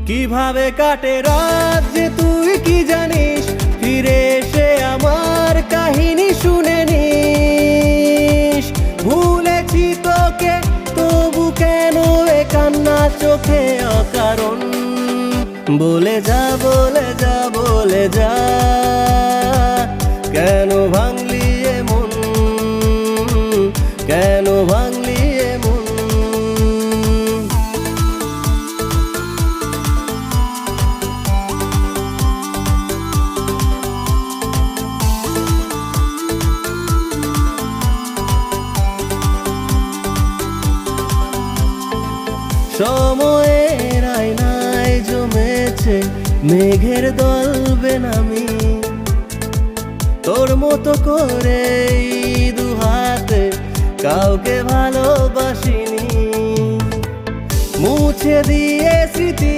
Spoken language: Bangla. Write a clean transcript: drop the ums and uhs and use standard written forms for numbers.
কিভাবে কাটে রাত যে তুই কি জানিস, ফিরে এসে আমার কাহিনী শুনে নিস। ভুলেছি তোকে তবু কেন এ কান্না চোখে অকারণ, বলে যা বলে যা বলে যা, কেন ভাঙলি এ মন, কেন ভাঙলি এ মন। সময়ের আয়নায় জমেছে মেঘের দল বেনামি, তোর মতো করে দুহাতে কাউকে ভালোবাসিনি। মুছে দিয়ে স্মৃতি